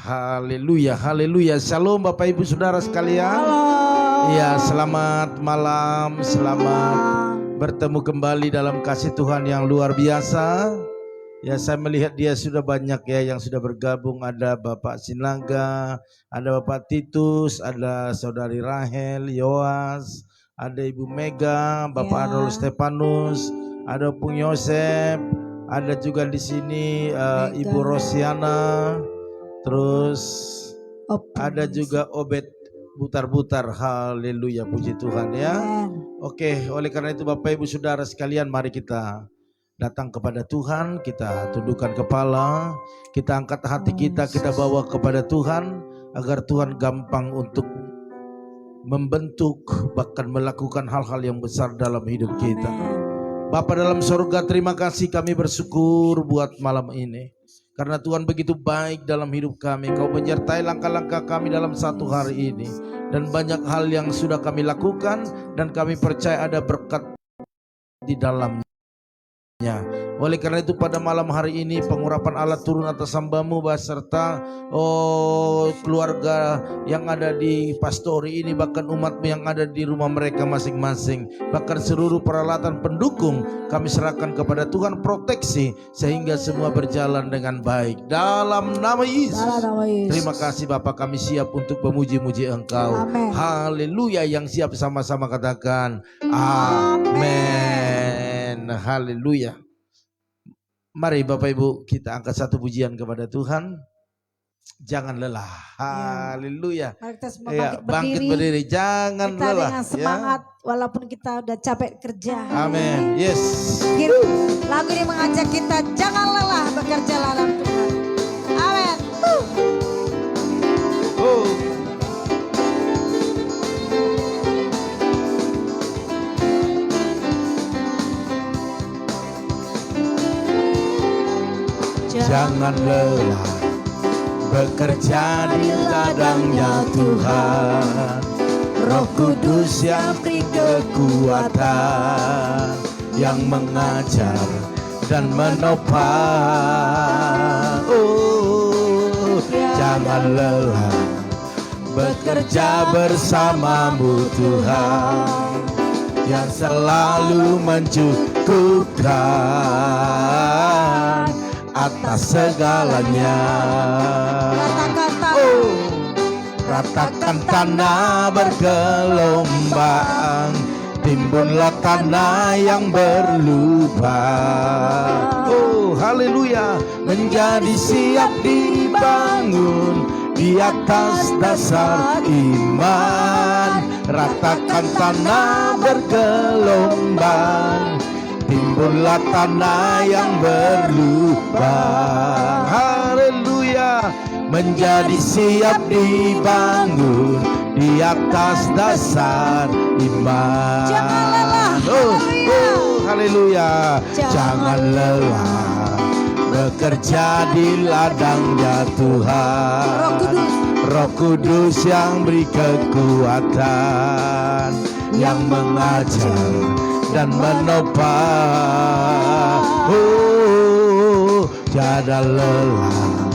Haleluya, haleluya. Shalom Bapak Ibu Saudara sekalian. Halo. Ya, selamat malam, selamat bertemu kembali dalam kasih Tuhan yang luar biasa. Ya, saya melihat dia sudah banyak ya yang sudah bergabung. Ada Bapak Sinaga, ada Bapak Titus, ada Saudari Rahel, Yoas, ada Ibu Mega, Bapak Adol Stefanus, ada Pung Yosef, ada juga di sini Ibu Rosiana. Terus ada juga Obed Butar-Butar. Haleluya, puji Tuhan ya. Oke, oleh karena itu Bapak Ibu Saudara sekalian, mari kita datang kepada Tuhan, kita tundukkan kepala, kita angkat hati kita bawa kepada Tuhan, agar Tuhan gampang untuk membentuk bahkan melakukan hal-hal yang besar dalam hidup kita. Bapa dalam surga, terima kasih, kami bersyukur buat malam ini. Karena Tuhan begitu baik dalam hidup kami. Kau menyertai langkah-langkah kami dalam satu hari ini. Dan banyak hal yang sudah kami lakukan. Dan kami percaya ada berkat di dalamnya. Oleh karena itu pada malam hari ini pengurapan Allah turun atas hamba-Mu beserta keluarga yang ada di pastori ini, bahkan umat-Mu yang ada di rumah mereka masing-masing, bahkan seluruh peralatan pendukung kami serahkan kepada Tuhan, proteksi sehingga semua berjalan dengan baik dalam nama Yesus. Terima kasih Bapak, kami siap untuk memuji-muji Engkau. Haleluya, yang siap sama-sama katakan amin. Haleluya. Mari Bapak Ibu kita angkat satu pujian kepada Tuhan. Jangan lelah. Haleluya. Mari kita semua bangkit berdiri. Jangan kita lelah. Dengan semangat walaupun kita udah capek kerja. Amin. Yes. Lagu ini mengajak kita jangan lelah bekerja dalam Tuhan. Amin. Jangan lelah bekerja di ladangnya Tuhan. Roh Kudus yang beri kekuatan, yang mengajar dan menopang. Jangan lelah bekerja bersama-Mu Tuhan, yang selalu mencukupkan atas segalanya. Ratakan tanah bergelombang, timbunlah tanah yang berlubang. Haleluya, menjadi siap dibangun di atas dasar iman. Ratakan tanah bergelombang, timbunlah tanah yang berlubang. Haleluya, menjadi siap dibangun di atas dasar iman. Jangan lelah. Haleluya. Jangan lelah bekerja di ladangnya Tuhan. Roh Kudus yang beri kekuatan, yang mengajar dan menopang. Jangan lelah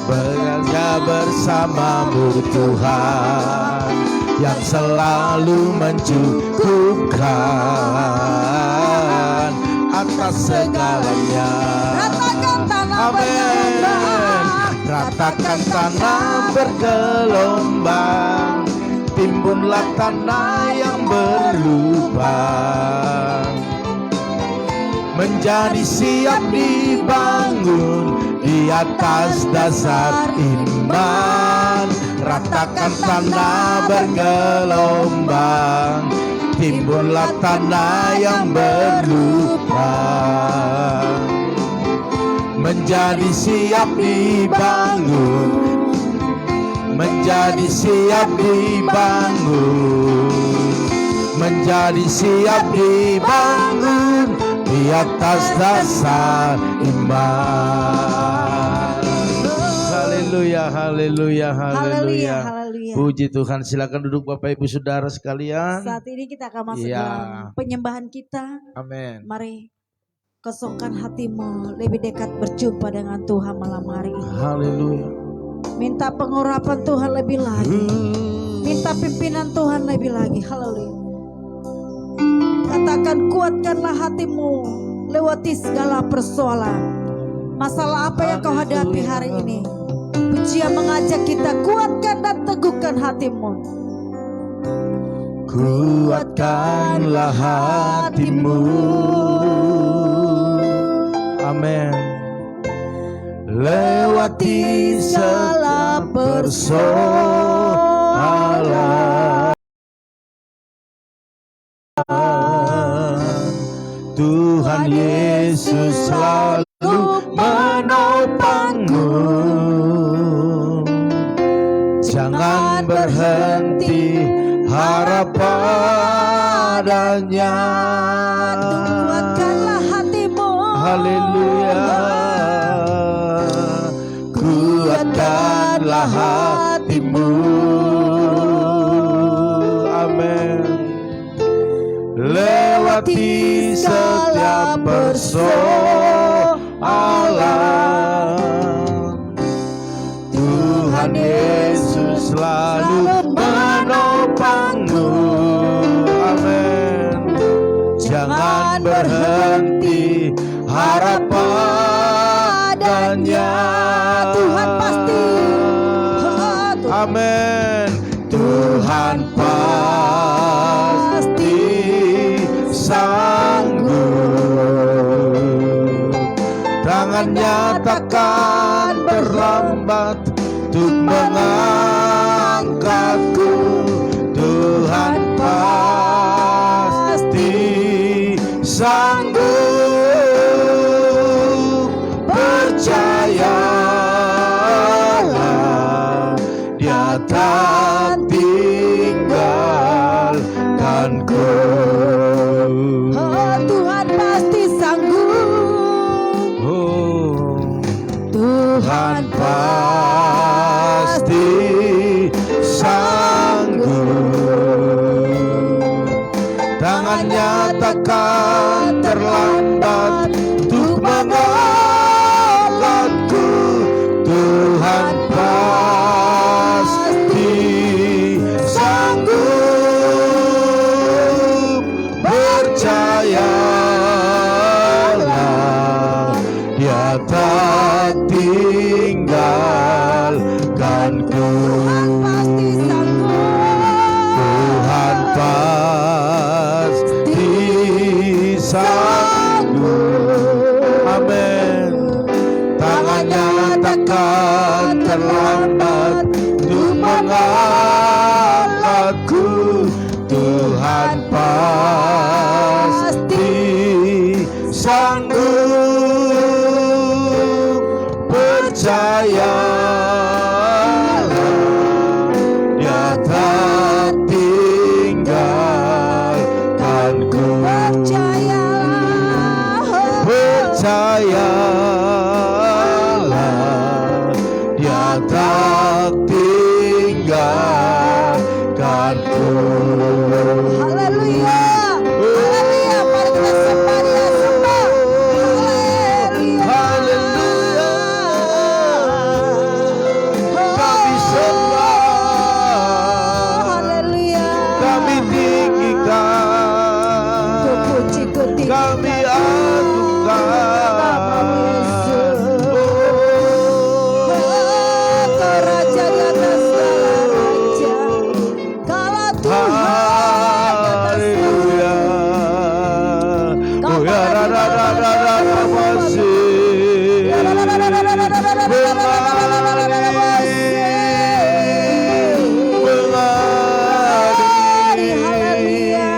bekerja bersama-Mu Tuhan, yang selalu mencukupkan atas segalanya. Amin. Ratakan tanah bergelombang, timbunlah tanah yang berlubang. Menjadi siap dibangun di atas dasar iman. Ratakan tanah bergelombang, timbunlah tanah yang berlubang. Menjadi siap dibangun, menjadi siap dibangun, menjadi siap dibangun di atas dasar iman. Haleluya, haleluya, haleluya. Puji Tuhan. Silakan duduk Bapak Ibu Saudara sekalian. Saat ini kita akan masuk dalam penyembahan kita. Amin. Mari kosongkan hatimu, lebih dekat berjumpa dengan Tuhan malam hari ini. Haleluya. Minta pengurapan Tuhan lebih lagi. Minta pimpinan Tuhan lebih lagi. Haleluya. Katakan, kuatkanlah hatimu lewati segala persoalan. Masalah apa yang kau hadapi hari ini? Pujian mengajak kita, kuatkan dan teguhkan hatimu. Kuatkanlah hatimu. Amin. Lewati segala persoalan, Tuhan Yesus selalu menopangmu. Jangan berhenti harap padanya. Kuatkanlah hatimu. Haleluya. Kuatkanlah hatimu. Amin. Lewati setiap persoalan, Tuhan Yesus selalu menopangmu. Amin. Jangan berhenti harap padanya. Tuhan pasti. Amin. Tuhan pasti sanggup. Tangannya takkan berlambat untuk mengangkatku. Tuhan pasti sanggup. Percayalah, Dia tak tinggalkanku. Oh, Tuhan pasti sanggup. Oh, Tuhan pasti sanggup. Tangannya takkan terlambat untuk mengangkatku. Tuhan pasti sanggup. Percayalah, Dia tak tinggalkanku. pasti sanggup. Tuhan pasti sanggup. Amin. Tangannya takkan terlambat untuk mengangkatku. Tuhan pasti sanggup. Percayalah, Dia tak tinggalkanku. Percayalah, Dia tak tinggalkanku. Haleluya. Haleluya. Mari kita sembah Dia, sembah. Haleluya. Kami sembah, Haleluya. kami tinggikan, Ku puji, ku tinggikan. kami agungkan. Kau raja di atas segala raja. Kalau Tuhan di atas Haleluya. Oh ya, ra masih mengari, Haleluya.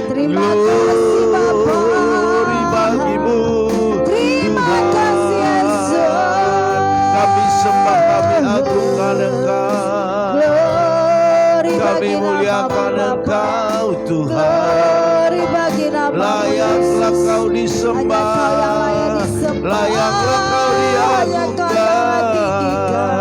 Terima kasih Bapa. Glory bagimu, Terima kasih Yesus. kami sembah, kami agungkan Engkau, Glory kami bagi nama muliakan Bapa. Engkau Tuhan. Glory bagi nama Layaklah Yesus. Kau disembah, Hanya Kau yang layak disembah. layaklah Kau Hanya Kau yang diagungkan.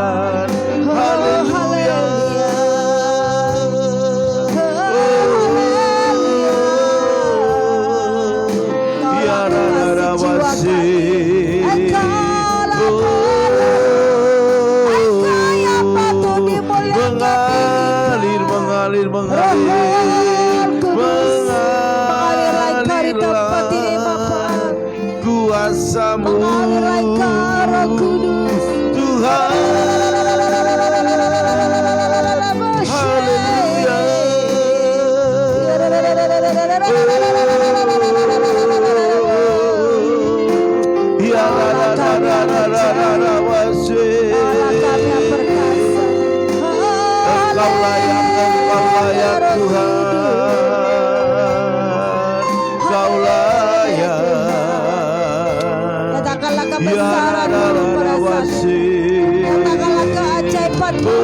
kasih. Katakanlah keajaiban-Mu.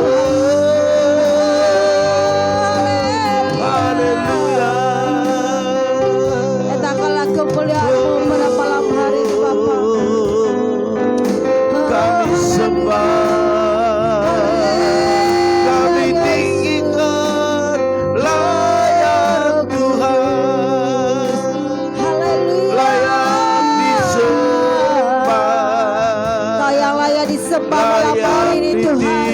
Haleluya. Katakanlah kemuliaan-Mu pada malam hari ini Bapa. Kami sembah, kami tinggikan layak Tuhan, Haleluya. layak disembah, Kau yang layak disembah malam hari ini Tuhan.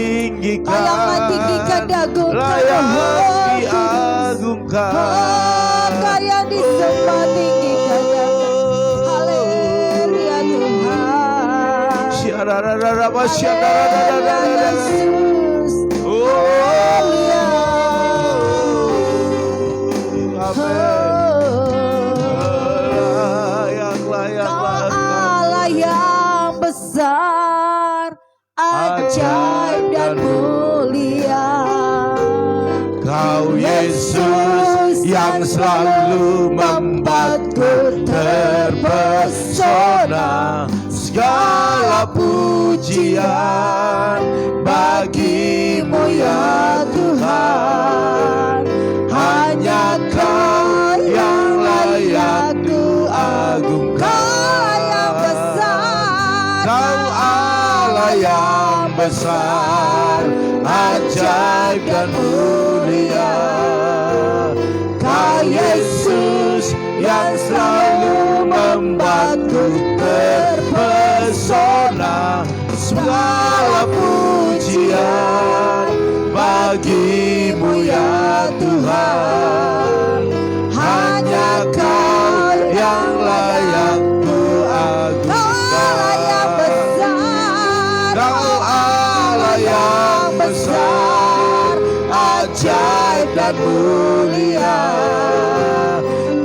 Kau yang tinggikan diagungkan. layak Oh, diagungkan. Kau yang disembah tinggikan diagungkan. Haleluya Tuhan. Syararararaba, Haleluya syarararararara. Yesus. Oh, Haleluya. amin. Layak, layak, Kau layak. Allah yang besar, ajaib dan mulia. Kau Yesus yang selalu membuatku terpesona. Segala pujian bagimu ya Tuhan. Hanya Kau yang layak diagungkan. Kau yang besar, Kau Allah yang besar, ajaib dan mulia. Kau Yesus yang selalu membuatku terpesona. Segala pujian bagimu ya Tuhan. Hanya Kau yang layak diagungkan. Kau Allah yang besar, ajaib dan mulia.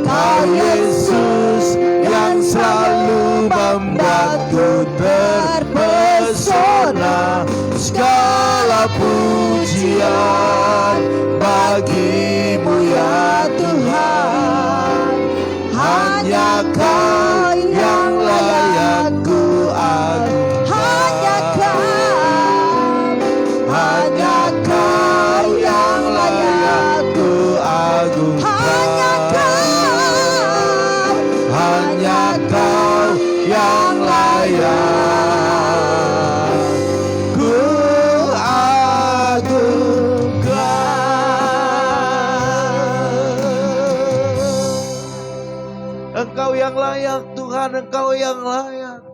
Kau Yesus yang selalu membuatku terpesona. Segala pujian bagimu ya Tuhan. Hanya Kau yang layak kuagungkan. Hanya Kau yang layak kuagungkan. Hanya Kau yang layak kuagungkan. Engkau yang layak Tuhan, Engkau yang layak.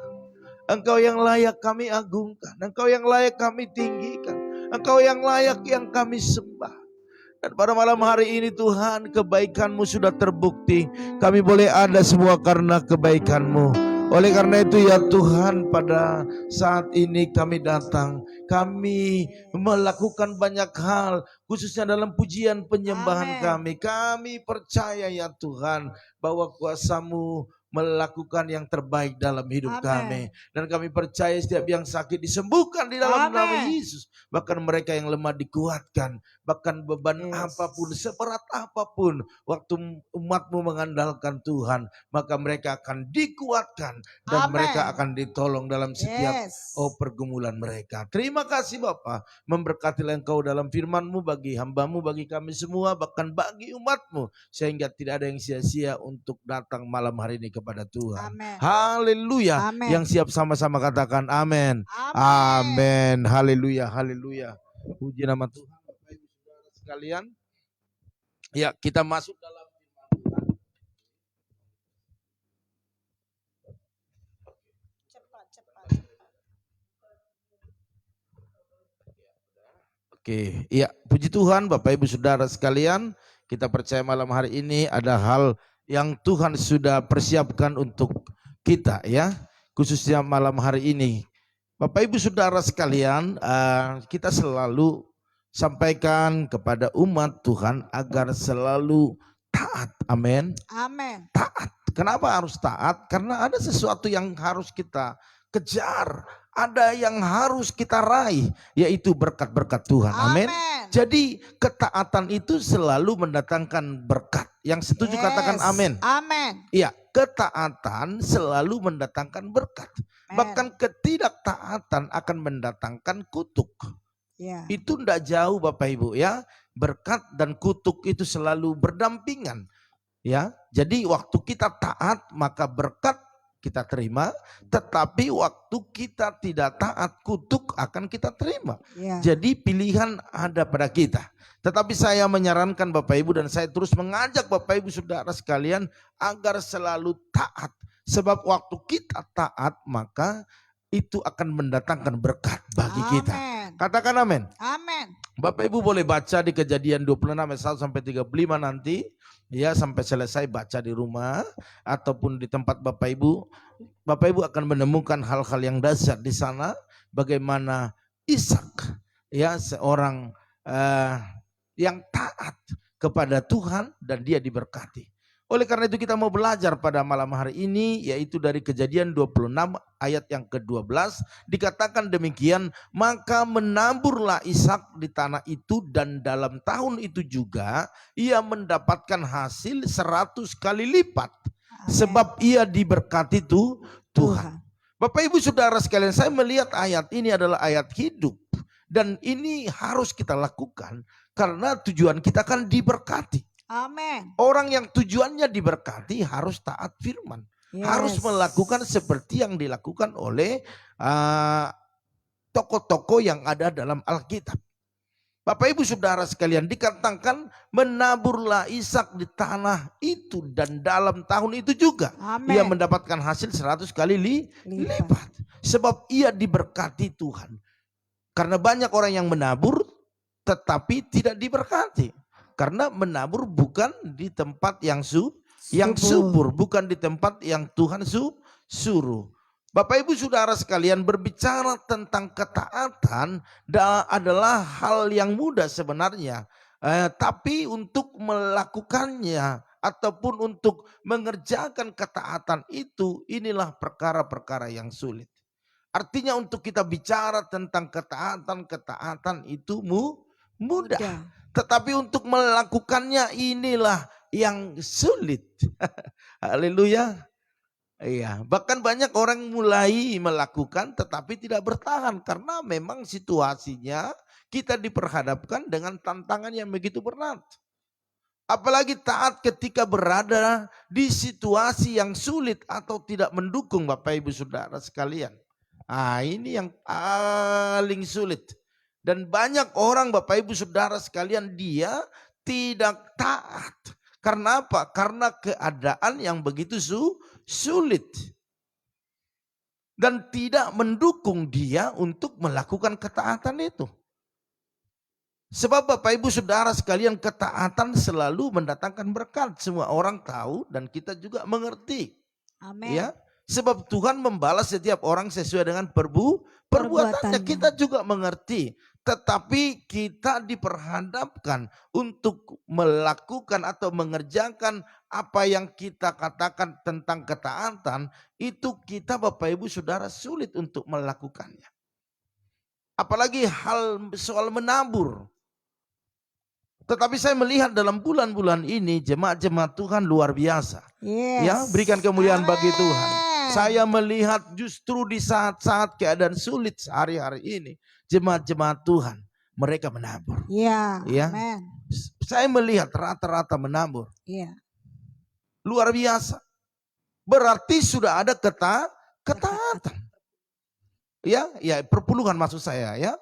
Engkau yang layak kami agungkan, Engkau yang layak kami tinggikan, Engkau yang layak yang kami sembah. Dan pada malam hari ini Tuhan, kebaikan-Mu sudah terbukti. Kami boleh ada semua karena kebaikan-Mu. Oleh karena itu ya Tuhan, pada saat ini kami datang, kami melakukan banyak hal, khususnya dalam pujian penyembahan kami. Kami percaya ya Tuhan, bahwa kuasa-Mu melakukan yang terbaik dalam hidup kami. Dan kami percaya setiap yang sakit disembuhkan di dalam nama Yesus. Bahkan mereka yang lemah dikuatkan. Bahkan beban apapun, seberat apapun, waktu umat-Mu mengandalkan Tuhan, maka mereka akan dikuatkan. Dan mereka akan ditolong dalam setiap pergumulan mereka. Terima kasih Bapa, memberkatilah Engkau dalam firman-Mu bagi hamba-Mu, bagi kami semua, bahkan bagi umat-Mu. Sehingga tidak ada yang sia-sia untuk datang malam hari ini kepada Tuhan. Haleluya. Yang siap sama-sama katakan amin. Amin. Haleluya. Haleluya. Puji nama Tuhan. Bapak Ibu Saudara sekalian. Ya, kita masuk dalam firman Tuhan. Oke, ya, puji Tuhan Bapak Ibu Saudara sekalian, kita percaya malam hari ini ada hal yang Tuhan sudah persiapkan untuk kita ya, khususnya malam hari ini. Bapak Ibu Saudara sekalian, kita selalu sampaikan kepada umat Tuhan agar selalu taat, amin. Amin. Taat, kenapa harus taat? Karena ada sesuatu yang harus kita kejar, ada yang harus kita raih, yaitu berkat-berkat Tuhan, amin. Jadi ketaatan itu selalu mendatangkan berkat. Yang setuju katakan amin. Amin. Iya, ketaatan selalu mendatangkan berkat. Bahkan ketidaktaatan akan mendatangkan kutuk. Ya. Itu tidak jauh Bapak Ibu ya. Berkat dan kutuk itu selalu berdampingan. Ya, jadi waktu kita taat maka berkat kita terima, tetapi waktu kita tidak taat kutuk akan kita terima. Ya. Jadi pilihan ada pada kita. Tetapi saya menyarankan Bapak Ibu dan saya terus mengajak Bapak Ibu saudara sekalian agar selalu taat. Sebab waktu kita taat maka itu akan mendatangkan berkat bagi kita. Katakan amin. Amin. Bapak Ibu boleh baca di Kejadian 26 ayat 1 sampai 35 nanti. Ya, sampai selesai baca di rumah ataupun di tempat Bapak Ibu. Bapak Ibu akan menemukan hal-hal yang dahsyat di sana, bagaimana Ishak ya seorang yang taat kepada Tuhan dan dia diberkati. Oleh karena itu kita mau belajar pada malam hari ini, yaitu dari Kejadian 26 ayat yang ke-12 dikatakan demikian, maka menaburlah Ishak di tanah itu dan dalam tahun itu juga ia mendapatkan hasil 100 kali lipat. Amen. Sebab ia diberkati Tuhan. Bapak Ibu saudara sekalian, saya melihat ayat ini adalah ayat hidup dan ini harus kita lakukan karena tujuan kita kan diberkati. Amin. Orang yang tujuannya diberkati harus taat firman. Harus melakukan seperti yang dilakukan oleh tokoh-tokoh yang ada dalam Alkitab. Bapak Ibu saudara sekalian, dikatakan menaburlah Ishak di tanah itu dan dalam tahun itu juga ia mendapatkan hasil 100 kali lipat. Sebab ia diberkati Tuhan. Karena banyak orang yang menabur tetapi tidak diberkati. Karena menabur bukan di tempat yang subur, bukan di tempat yang Tuhan suruh. Bapak Ibu saudara sekalian, berbicara tentang ketaatan adalah hal yang mudah sebenarnya. Tapi untuk melakukannya ataupun untuk mengerjakan ketaatan itu, inilah perkara-perkara yang sulit. Artinya untuk kita bicara tentang ketaatan itu mudah. Tetapi untuk melakukannya inilah yang sulit. Haleluya. Iya, bahkan banyak orang mulai melakukan tetapi tidak bertahan karena memang situasinya kita diperhadapkan dengan tantangan yang begitu berat. Apalagi taat ketika berada di situasi yang sulit atau tidak mendukung Bapak Ibu Saudara sekalian. Ini yang paling sulit. Dan banyak orang Bapak Ibu Saudara sekalian dia tidak taat. Karena apa? Karena keadaan yang begitu sulit. Dan tidak mendukung dia untuk melakukan ketaatan itu. Sebab Bapak Ibu Saudara sekalian, ketaatan selalu mendatangkan berkat. Semua orang tahu dan kita juga mengerti. Amin. Ya. Sebab Tuhan membalas setiap orang sesuai dengan perbuatannya. Kita juga mengerti. Tetapi kita diperhadapkan untuk melakukan atau mengerjakan apa yang kita katakan tentang ketaatan. Itu kita Bapak Ibu Saudara sulit untuk melakukannya. Apalagi hal soal menabur. Tetapi saya melihat dalam bulan-bulan ini jemaat-jemaat Tuhan luar biasa. Ya, berikan kemuliaan bagi Tuhan. Saya melihat justru di saat-saat keadaan sulit sehari-hari ini, jemaat-jemaat Tuhan mereka menabur. Ya. Amen. Saya melihat rata-rata menabur. Ya. Luar biasa. Berarti sudah ada ketaatan. Ya, perpuluhan maksud saya ya.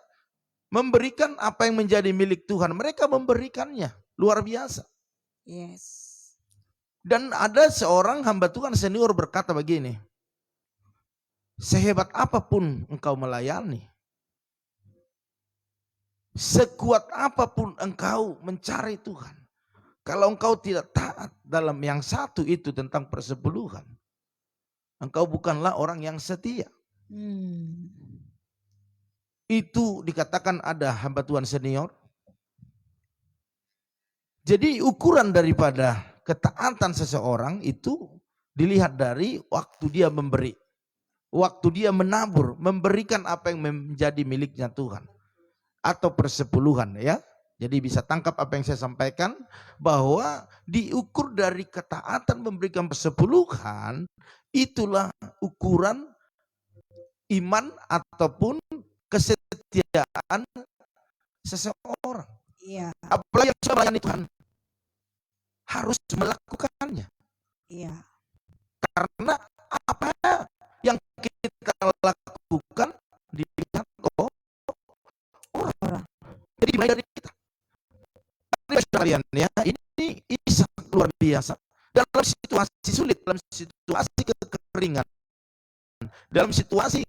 Memberikan apa yang menjadi milik Tuhan, mereka memberikannya. Luar biasa. Yes. Dan ada seorang hamba Tuhan senior berkata begini, sehebat apapun engkau melayani, sekuat apapun engkau mencari Tuhan, kalau engkau tidak taat dalam yang satu itu tentang persepuluhan, engkau bukanlah orang yang setia. Itu dikatakan ada hamba Tuhan senior. Jadi ukuran daripada ketaatan seseorang itu dilihat dari waktu dia memberi. Waktu dia menabur, memberikan apa yang menjadi miliknya Tuhan. Atau persepuluhan ya. Jadi bisa tangkap apa yang saya sampaikan, bahwa diukur dari ketaatan memberikan persepuluhan, itulah ukuran iman ataupun kesetiaan seseorang. Iya, Apalagi yang sudah melayani Tuhan harus melakukannya. iya. Karena apa yang kita lakukan dilihat orang. Jadi dimulai dari kita. Kalian ya, ini Ishak luar biasa dalam situasi sulit, dalam situasi kekeringan, dalam situasi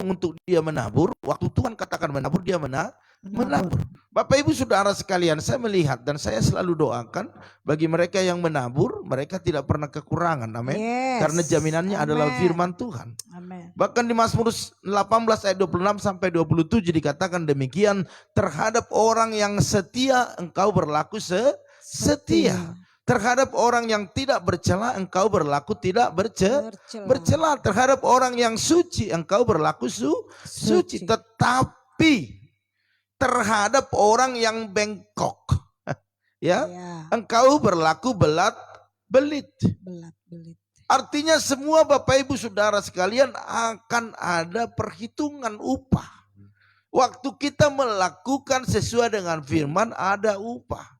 untuk dia menabur. Waktu Tuhan katakan menabur, dia menabur. Bapak Ibu Saudara sekalian, saya melihat dan saya selalu doakan bagi mereka yang menabur, mereka tidak pernah kekurangan, amin. Yes. Karena jaminannya adalah firman Tuhan. Amin. Bahkan di Mazmur 18 ayat 26 sampai 27 dikatakan demikian, terhadap orang yang setia engkau berlaku setia. Terhadap orang yang tidak bercela engkau berlaku tidak bercela. Terhadap orang yang suci engkau berlaku suci. Tetapi terhadap orang yang bengkok ya, engkau berlaku belit. Artinya semua Bapak Ibu Saudara sekalian akan ada perhitungan upah. Waktu kita melakukan sesuai dengan firman ada upah.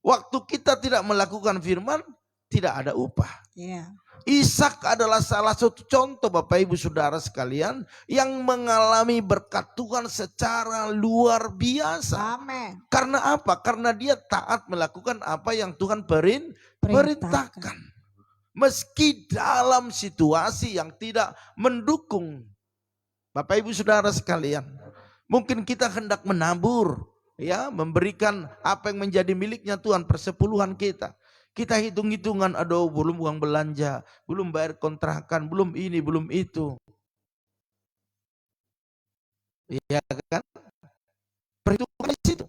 Waktu kita tidak melakukan firman tidak ada upah. Ishak adalah salah satu contoh Bapak Ibu Saudara sekalian yang mengalami berkat Tuhan secara luar biasa. Amin. Karena apa? Karena dia taat melakukan apa yang Tuhan perintahkan. Meski dalam situasi yang tidak mendukung. Bapak Ibu Saudara sekalian, mungkin kita hendak menabur, ya, memberikan apa yang menjadi miliknya Tuhan, persepuluhan kita. Kita hitung-hitungan, aduh belum uang belanja, belum bayar kontrakan, belum ini, belum itu. Iya kan? Perhitungan di situ.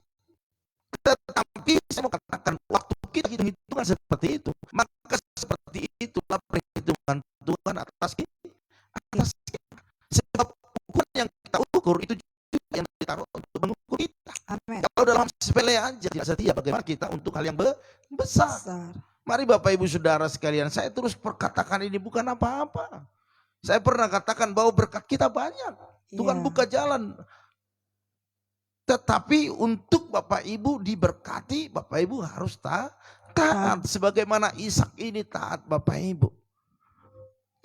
Tetapi saya mau katakan, waktu kita hitung-hitungan seperti itu, maka seperti itulah perhitungan Tuhan atas kita. Sebab ukuran yang kita ukur itu juga yang ditaruh untuk mengukur kita. Amen. Kalau dalam sepele aja tidak setia, bagaimana kita untuk hal yang besar. Mari Bapak Ibu Saudara sekalian, saya terus perkatakan ini bukan apa-apa. Saya pernah katakan bahwa berkat kita banyak. Tuhan buka jalan. Tetapi untuk Bapak Ibu diberkati, Bapak Ibu harus taat. Sebagaimana Ishak ini taat Bapak Ibu.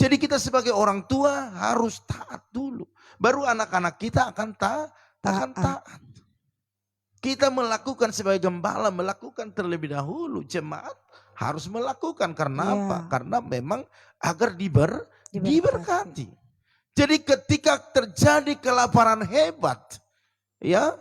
Jadi kita sebagai orang tua harus taat dulu. Baru anak-anak kita akan taat. Kita melakukan sebagai gembala, melakukan terlebih dahulu. Jemaat harus melakukan. Karena apa? Karena memang agar diberkati. Jadi ketika terjadi kelaparan hebat, ya,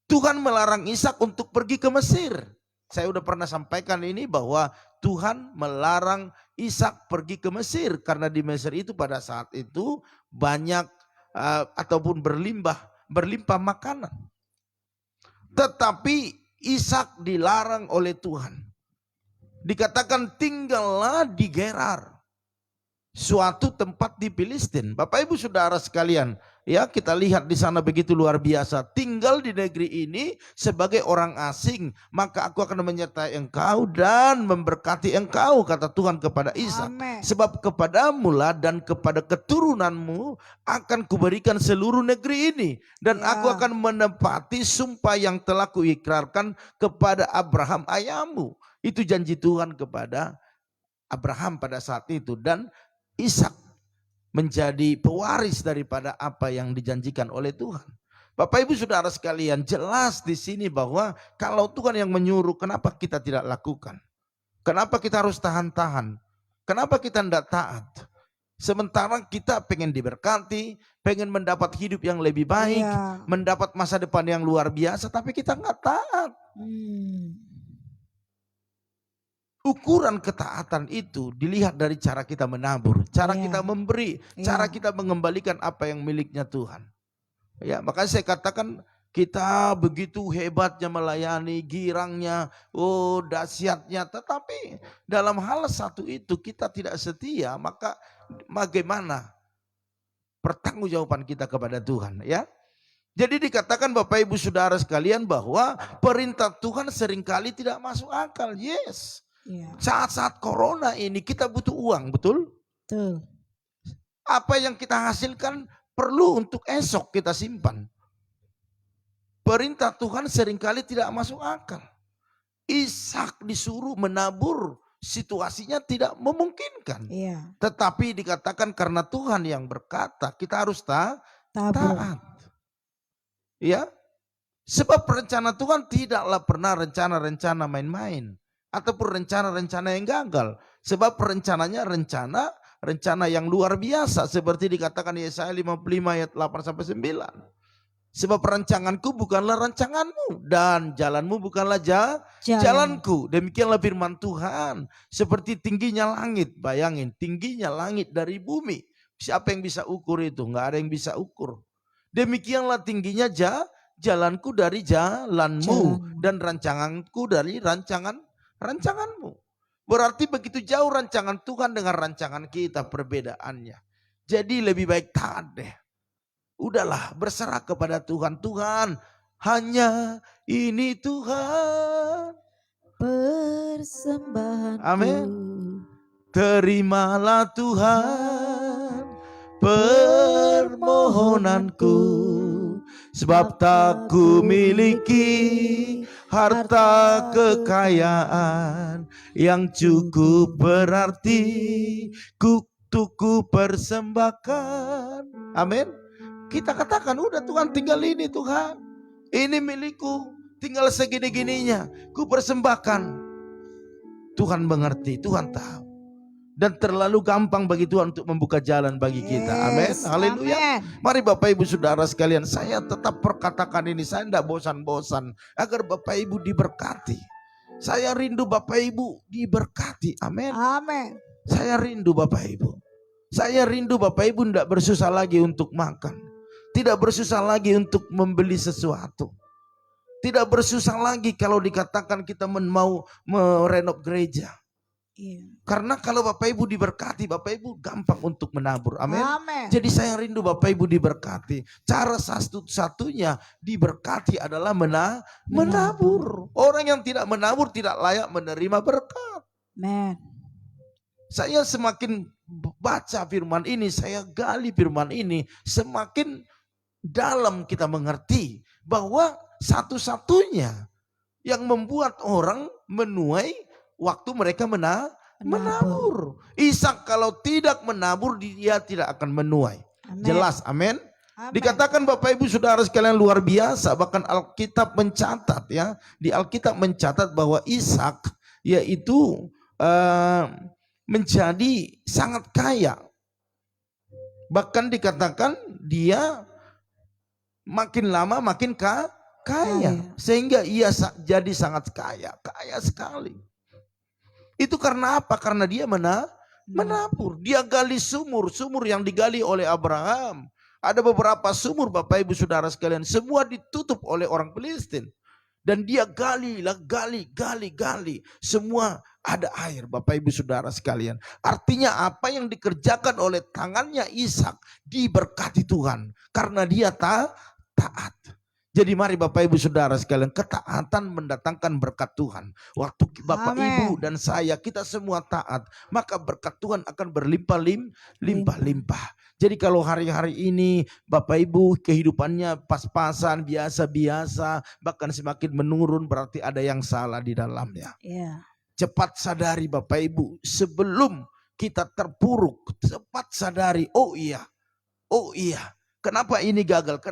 Tuhan melarang Ishak untuk pergi ke Mesir. Saya udah pernah sampaikan ini bahwa Tuhan melarang Ishak pergi ke Mesir. Karena di Mesir itu pada saat itu banyak ataupun berlimpah makanan. Tetapi Ishak dilarang oleh Tuhan. Dikatakan tinggallah di Gerar, suatu tempat di Filistin. Bapak Ibu Saudara sekalian, ya, kita lihat di sana begitu luar biasa. Tinggal di negeri ini sebagai orang asing, maka aku akan menyertai engkau dan memberkati engkau, kata Tuhan kepada Ishak. Sebab kepadamu lah dan kepada keturunanmu akan kuberikan seluruh negeri ini, dan aku akan menepati sumpah yang telah kuikrarkan kepada Abraham ayahmu. Itu janji Tuhan kepada Abraham pada saat itu, dan Ishak menjadi pewaris daripada apa yang dijanjikan oleh Tuhan. Bapak Ibu Saudara sekalian, jelas di sini bahwa kalau Tuhan yang menyuruh, kenapa kita tidak lakukan? Kenapa kita harus tahan-tahan? Kenapa kita tidak taat? Sementara kita pengen diberkati, pengen mendapat hidup yang lebih baik, mendapat masa depan yang luar biasa, tapi kita nggak taat. Ukuran ketaatan itu dilihat dari cara kita menabur, cara kita memberi, cara kita mengembalikan apa yang miliknya Tuhan. Ya, makanya saya katakan kita begitu hebatnya melayani, girangnya, dahsyatnya, tetapi dalam hal satu itu kita tidak setia, maka bagaimana pertanggungjawaban kita kepada Tuhan, ya? Jadi dikatakan Bapak Ibu Saudara sekalian bahwa perintah Tuhan seringkali tidak masuk akal. Yes. Iya. Saat-saat corona ini kita butuh uang, betul? Betul. Apa yang kita hasilkan perlu untuk esok kita simpan. Perintah Tuhan seringkali tidak masuk akal. Ishak disuruh menabur, situasinya tidak memungkinkan. Iya. Tetapi dikatakan karena Tuhan yang berkata, kita harus taat. Ya, sebab rencana Tuhan tidaklah pernah rencana-rencana main-main ataupun rencana-rencana yang gagal. Sebab rencananya rencana yang luar biasa seperti dikatakan Yesaya 55 ayat 8 sampai 9. Sebab rancanganku bukanlah rancanganmu dan jalanmu bukanlah jalanku. Demikianlah firman Tuhan. Seperti tingginya langit, bayangin tingginya langit dari bumi. Siapa yang bisa ukur itu? Enggak ada yang bisa ukur. Demikianlah tingginya jalanku dari jalanmu dan rancanganku dari rancanganmu. Berarti begitu jauh rancangan Tuhan dengan rancangan kita perbedaannya. Jadi lebih baik taat deh. Udahlah berserah kepada Tuhan. Tuhan, hanya ini Tuhan persembahan. Amin. Terimalah Tuhan permohonanku, sebab tak ku miliki harta kekayaan yang cukup berarti ku persembahkan. Amin. Kita katakan udah Tuhan tinggal ini Tuhan. Ini milikku, tinggal segini-gininya ku persembahkan. Tuhan mengerti, Tuhan tahu. Dan terlalu gampang bagi Tuhan untuk membuka jalan bagi kita. Amin. Haleluya. Mari Bapak Ibu Saudara sekalian, saya tetap perkatakan ini. Saya tidak bosan-bosan agar Bapak Ibu diberkati. Saya rindu Bapak Ibu diberkati. Amin. Amin. Saya rindu Bapak Ibu. Saya rindu Bapak Ibu tidak bersusah lagi untuk makan. Tidak bersusah lagi untuk membeli sesuatu. Tidak bersusah lagi kalau dikatakan kita mau merenov gereja. Iya. Karena kalau Bapak Ibu diberkati, Bapak Ibu gampang untuk menabur. Amin. Jadi saya rindu Bapak Ibu diberkati. Cara satu-satunya diberkati adalah menabur. Orang yang tidak menabur tidak layak menerima berkat. Amin. Saya semakin baca firman ini, saya gali firman ini, semakin dalam kita mengerti bahwa satu-satunya yang membuat orang menuai waktu mereka menabur. Ishak kalau tidak menabur dia tidak akan menuai. Amen. Jelas, amin. Dikatakan Bapak Ibu Saudara sekalian luar biasa, bahkan Alkitab mencatat ya, di Alkitab mencatat bahwa Ishak yaitu menjadi sangat kaya. Bahkan dikatakan dia makin lama makin kaya. Sehingga ia jadi sangat kaya sekali. Itu karena apa? Karena dia menabur. Dia gali sumur yang digali oleh Abraham. Ada beberapa sumur Bapak Ibu Saudara sekalian, semua ditutup oleh orang Filistin. Dan dia gali, semua ada air Bapak Ibu Saudara sekalian. Artinya apa yang dikerjakan oleh tangannya Ishak diberkati Tuhan. Karena dia taat. Jadi mari Bapak Ibu Saudara sekalian, ketaatan mendatangkan berkat Tuhan. Waktu Bapak Ibu dan saya, kita semua taat, maka berkat Tuhan akan berlimpah-limpah. Jadi kalau hari-hari ini Bapak Ibu kehidupannya pas-pasan, biasa-biasa, bahkan semakin menurun, berarti ada yang salah di dalamnya. Cepat sadari Bapak Ibu, sebelum kita terpuruk, cepat sadari, oh iya. Kenapa ini gagal?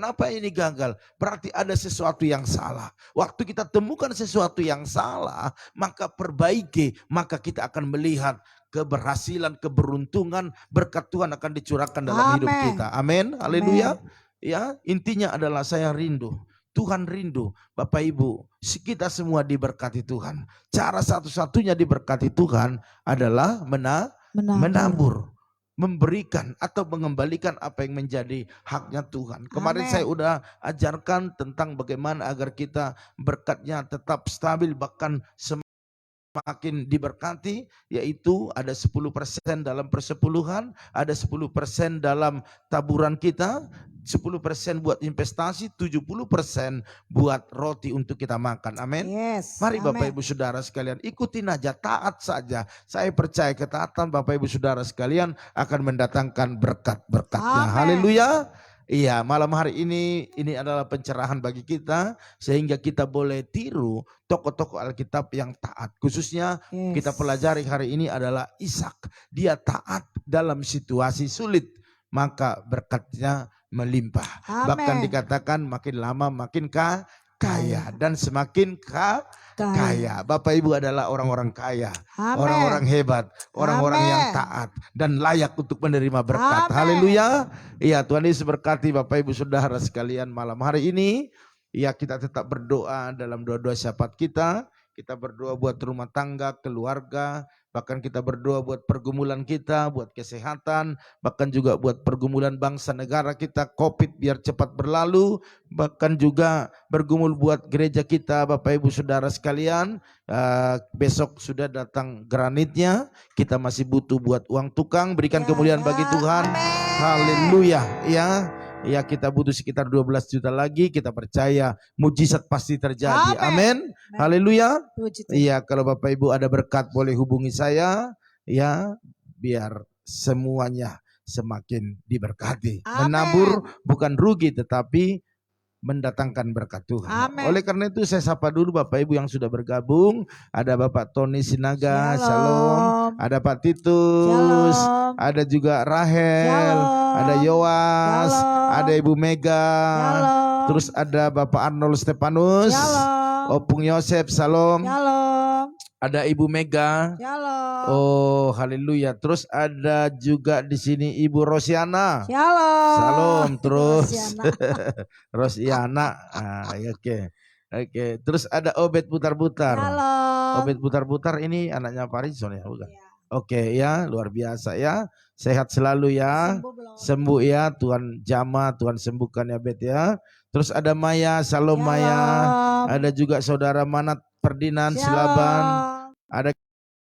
Berarti ada sesuatu yang salah. Waktu kita temukan sesuatu yang salah, maka perbaiki. Maka kita akan melihat keberhasilan, keberuntungan, berkat Tuhan akan dicurahkan dalam hidup kita. Amin. Haleluya. Ya, intinya adalah saya rindu. Tuhan rindu. Bapak Ibu, kita semua diberkati Tuhan. Cara satu-satunya diberkati Tuhan adalah menabur. Memberikan atau mengembalikan apa yang menjadi haknya Tuhan. Kemarin saya udah ajarkan tentang bagaimana agar kita berkatnya tetap stabil, bahkan semakin diberkati, yaitu ada 10% dalam persepuluhan, ada 10% dalam taburan kita, 10% buat investasi, 70% buat roti untuk kita makan. Amin. Yes. Mari Bapak Amen. Ibu Saudara sekalian, ikutin aja, taat saja. Saya percaya ketaatan Bapak Ibu Saudara sekalian akan mendatangkan berkat-berkatnya. Amen. Haleluya. Iya, malam hari ini adalah pencerahan bagi kita sehingga kita boleh tiru tokoh-tokoh Alkitab yang taat. Khususnya kita pelajari hari ini adalah Ishak. Dia taat dalam situasi sulit, maka berkatnya melimpah. Amen. Bahkan dikatakan makin lama makin kaya dan semakin kaya. Bapak Ibu adalah orang-orang kaya, Amen. orang-orang hebat, orang-orang Amen. yang taat dan layak untuk menerima berkat. Amen. Haleluya. Iya, Tuhan Yesus berkati Bapak Ibu Saudara sekalian malam hari ini. Ya, kita tetap berdoa dalam doa-doa syafaat kita. Kita berdoa buat rumah tangga, keluarga, bahkan kita berdoa buat pergumulan kita, buat kesehatan, bahkan juga buat pergumulan bangsa negara kita, COVID biar cepat berlalu, bahkan juga bergumul buat gereja kita, Bapak Ibu Saudara sekalian. Besok sudah datang granitnya, kita masih butuh buat uang tukang, berikan kemuliaan bagi Tuhan. Haleluya. Ya, kita butuh sekitar 12 juta lagi, kita percaya mujizat pasti terjadi. Amin. Haleluya. Iya, kalau Bapak Ibu ada berkat boleh hubungi saya ya, biar semuanya semakin diberkati. Amen. Menabur bukan rugi tetapi mendatangkan berkat Tuhan. Amen. Oleh karena itu saya sapa dulu Bapak Ibu yang sudah bergabung. Ada Bapak Tony Sinaga, Shalom. Ada Pak Titus, Shalom. ada juga Rahel, Shalom. ada Yoas, Shalom. ada Ibu Mega, Shalom. terus ada Bapak Arnold Stepanus, Shalom. Opung Yosef, Shalom. Shalom. Ada Ibu Mega. Shalom. Oh, haleluya. Terus ada juga di sini Ibu Rosiana. Shalom. Salam. Terus Rosiana. Rosiana. Oke. Terus ada Obed Putar-Putar. Shalom. Obed Putar-Putar ini anaknya Parison ya, bukan? Ya. Oke ya, luar biasa ya. Sehat selalu ya. Sembuh ya, Tuhan jamah, Tuhan sembuhkan ya Bet ya. Terus ada Maya, Salam Maya. Ada juga saudara Manat Ferdinand Silaban. Ada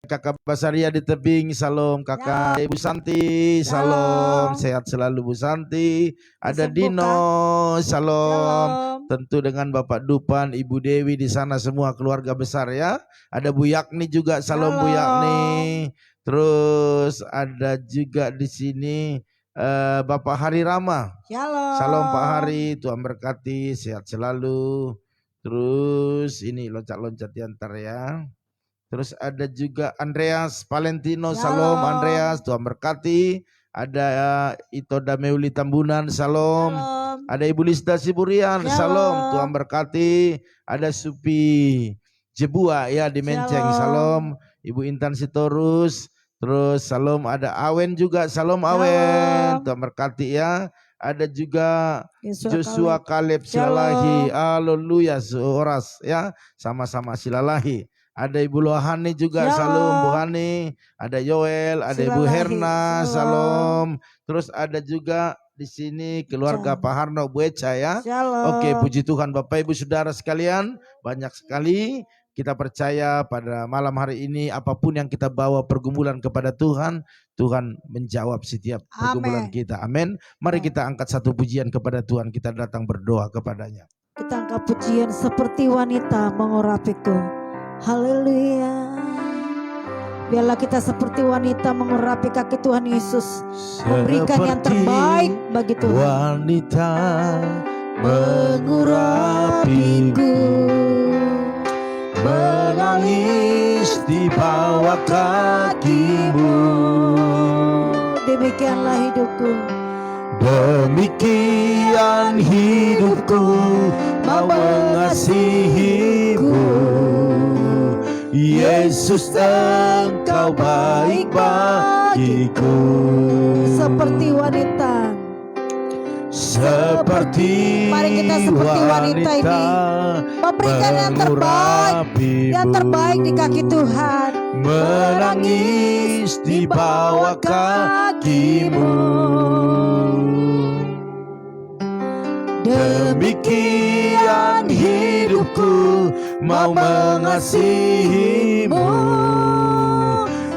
Kakak Basaria di tebing, Salam Kakak. Ibu Santi, Salam. Sehat selalu Bu Santi. Ada Dino, Salam. Tentu dengan Bapak Dupan, Ibu Dewi di sana semua keluarga besar ya. Ada Bu Yakni juga, Salam Bu Yakni. Terus ada juga di sini Bapak Hari Rama. Salam Pak Hari, Tuhan berkati, sehat selalu. Terus ini loncat-loncat diantar ya. Terus ada juga Andreas Valentino, Salam Andreas, Tuhan berkati. Ada Ito Dameuli Tambunan, Salam. Ada Ibu Lisda Siburian, Salam, Tuhan berkati. Ada Supi Jebua ya di Menceng, Salam. Ibu Intan Sitorus, terus Salam. Ada Awen juga, Salam Awen, Tuhan berkati ya. Ada juga Joshua Kaleb Silalahi, haleluya, seoras ya, sama-sama Silalahi. Ada Ibu Lohani juga, Salam Bu Hani. Ada Yoel, ada Ibu Herna, Salam. Terus ada juga di sini keluarga Pak Harno Bu Eca ya. Oke, puji Tuhan Bapak Ibu Saudara sekalian, banyak sekali. Kita percaya pada malam hari ini apapun yang kita bawa pergumulan kepada Tuhan, Tuhan menjawab setiap pergumulan kita. Amin. Mari kita angkat satu pujian kepada Tuhan, kita datang berdoa kepadanya. Kita angkat pujian seperti wanita mengurapiku. Haleluya. Biarlah kita seperti wanita mengurapi kaki Tuhan Yesus, memberikan yang terbaik bagi Tuhan. Wanita mengurapiku, menangis di bawah kakimu. Demikianlah hidupku. Demikian hidupku mau mengasihimu. Yesus, Engkau baik bagiku. Seperti wanita. Mari kita seperti wanita ini, memberikan yang terbaik di kaki Tuhan, menangis di bawah kakimu. Demikian hidupku mau mengasihimu.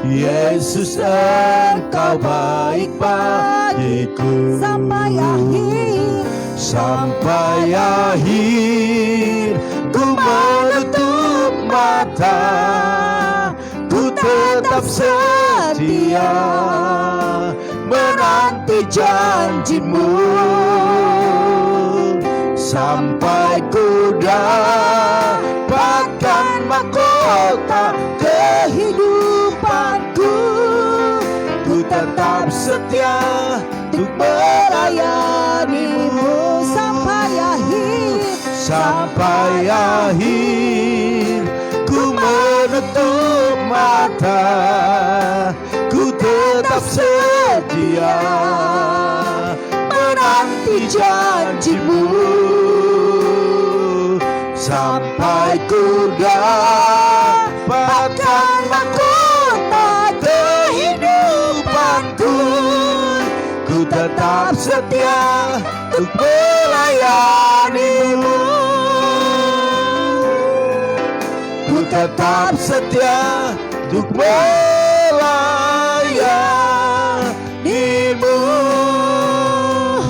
Yesus, Engkau baik bagiku sampai akhir, sampai akhir. Ku menutup mata, ku tetap setia menanti janjimu, sampai ku dapatkan mahkota kehidupanku. Ku tetap setia untuk melayanimu sampai akhir, sampai akhir. Ku menutup mata, ku tetap setia menanti janjimu, sampai ku dapatkan mahkota kehidupanku. Ku tetap setia untuk melayanimu. Ku tetap setia untuk melayanimu.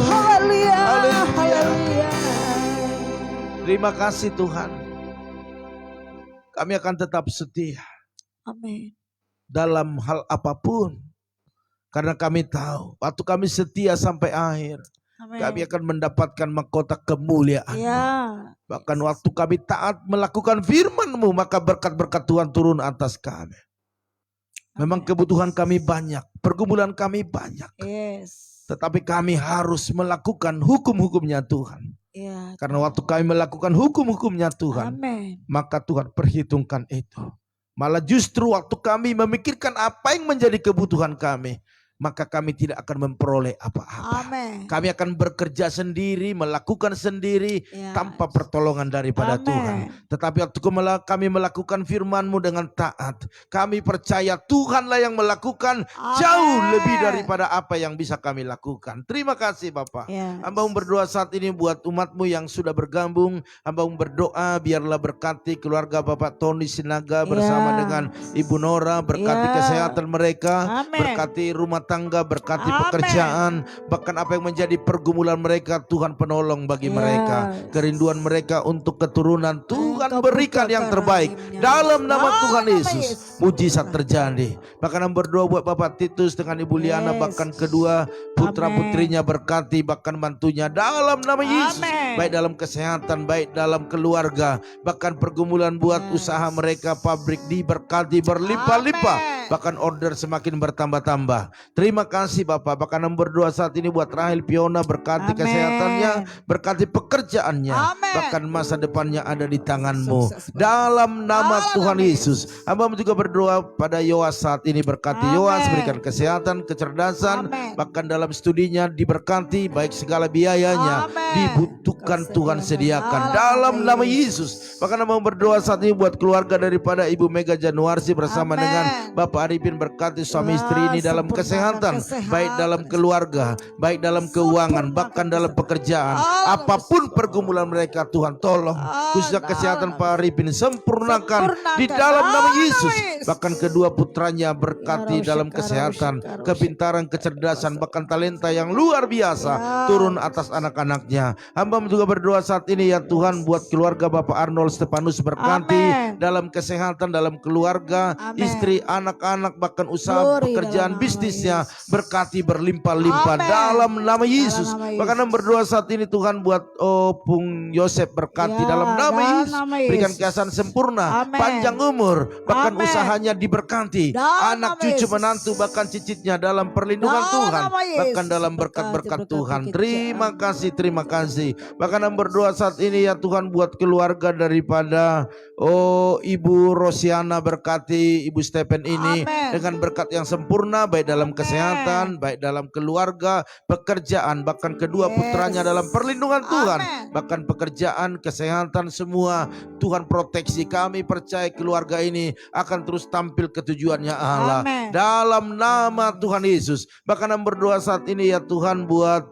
haleluya, haleluya. Terima kasih Tuhan. Kami akan tetap setia Amin. dalam hal apapun. Karena kami tahu waktu kami setia sampai akhir, Amin. kami akan mendapatkan mahkota kemuliaan. Ya, Bahkan waktu kami taat melakukan firman-Mu, maka berkat-berkat Tuhan turun atas kami. Memang kebutuhan kami banyak, pergumulan kami banyak. yes, Tetapi kami harus melakukan hukum-hukumnya Tuhan. ya. Karena waktu kami melakukan hukum-hukumnya Tuhan, Amin. maka Tuhan perhitungkan itu. Malah justru waktu kami memikirkan apa yang menjadi kebutuhan kami, maka kami tidak akan memperoleh apa-apa. Amin. Kami akan bekerja sendiri, melakukan sendiri Ya. tanpa pertolongan daripada Amin. Tuhan. Tetapi waktu kami melakukan firman-Mu dengan taat, kami percaya Tuhanlah yang melakukan jauh lebih daripada apa yang bisa kami lakukan. Terima kasih Bapak. Yes. Hamba berdoa saat ini buat umat-Mu yang sudah bergabung. Hamba berdoa biarlah berkati keluarga Bapak Tony Sinaga bersama Ya. dengan Ibu Nora. Berkati Ya. kesehatan mereka. Amin. Berkati rumah tangga, berkati Amin. pekerjaan, bahkan apa yang menjadi pergumulan mereka, Tuhan penolong bagi Yes. mereka. Kerinduan mereka untuk keturunan, Tuhan Engkau berikan yang bukakan terbaik. rahimnya. Dalam nama Dalam Tuhan nama Yesus, Yesus. mujizat terjadi. Bahkan yang berdoa buat Bapak Titus dengan Ibu Liana, Yes. bahkan kedua putra-putrinya berkati, bahkan mantunya. Dalam nama Yesus, Amin. baik dalam kesehatan, baik dalam keluarga, bahkan pergumulan buat Yes. usaha mereka, pabrik diberkati berlimpah-limpah. Amin. Bahkan order semakin bertambah-tambah. Terima kasih Bapak. Bahkan yang berdoa saat ini buat Rahel Piona, berkati Amin. kesehatannya, berkati pekerjaannya, Amin. bahkan masa depannya ada di tangan-Mu. Sukses, Bapak. Dalam nama Dalam Tuhan nama Yesus. Hamba juga berdoa pada Yoas saat ini, berkati Amin. Yoas, berikan kesehatan, kecerdasan, Amin. bahkan dalam studinya diberkati, baik segala biayanya Amin. dibutuhkan Tuhan sediakan. Dalam Dalam nama Yesus. Bahkan hamba berdoa saat ini buat keluarga daripada Ibu Mega Januarsi bersama Amin. dengan Bapak Arifin, berkati suami istri ini dalam kesehatan, baik dalam keluarga, baik dalam keuangan, bahkan dalam pekerjaan. Apapun pergumulan mereka, Tuhan tolong. Khususnya kesehatan Pak Arifin, sempurnakan di dalam nama Yesus. Bahkan kedua putranya berkati dalam kesehatan, kepintaran, kecerdasan, bahkan talenta yang luar biasa turun atas anak-anaknya. Hamba juga berdoa saat ini ya Tuhan buat keluarga Bapak Arnold Stefanus, berkati Amin. dalam kesehatan, dalam keluarga, Amin. istri, anak-anak, bahkan usaha Glory pekerjaan dalam nama bisnisnya, Yesus. berkati berlimpah-limpah Amin. dalam nama Yesus. Dalam nama Bahkan Yesus. berdoa saat ini Tuhan buat Pung Yosef, berkati Ya, dalam nama dalam Yesus. nama Berikan Yesus. kehasan sempurna, Amin. panjang umur, bahkan Amin. usahanya diberkati, Dalam anak nama cucu Yesus. menantu, bahkan cicitnya dalam perlindungan Dalam Tuhan, nama Yesus. bahkan dalam berkat-berkat Berkati, Tuhan. berkati Terima kerjaan. kasih, terima kasih. Bahkan yang berdoa saat ini ya Tuhan buat keluarga daripada Ibu Rosiana, berkati Ibu Stephen ini Amin. dengan berkat yang sempurna, baik dalam kesehatan, baik dalam keluarga, pekerjaan, bahkan kedua Yes. putranya dalam perlindungan Tuhan, Amin. bahkan pekerjaan, kesehatan, semua Tuhan proteksi. Kami percaya keluarga ini akan terus tampil ke tujuannya Allah. Amin. Dalam nama Tuhan Yesus. Bahkan yang berdoa saat ini ya Tuhan buat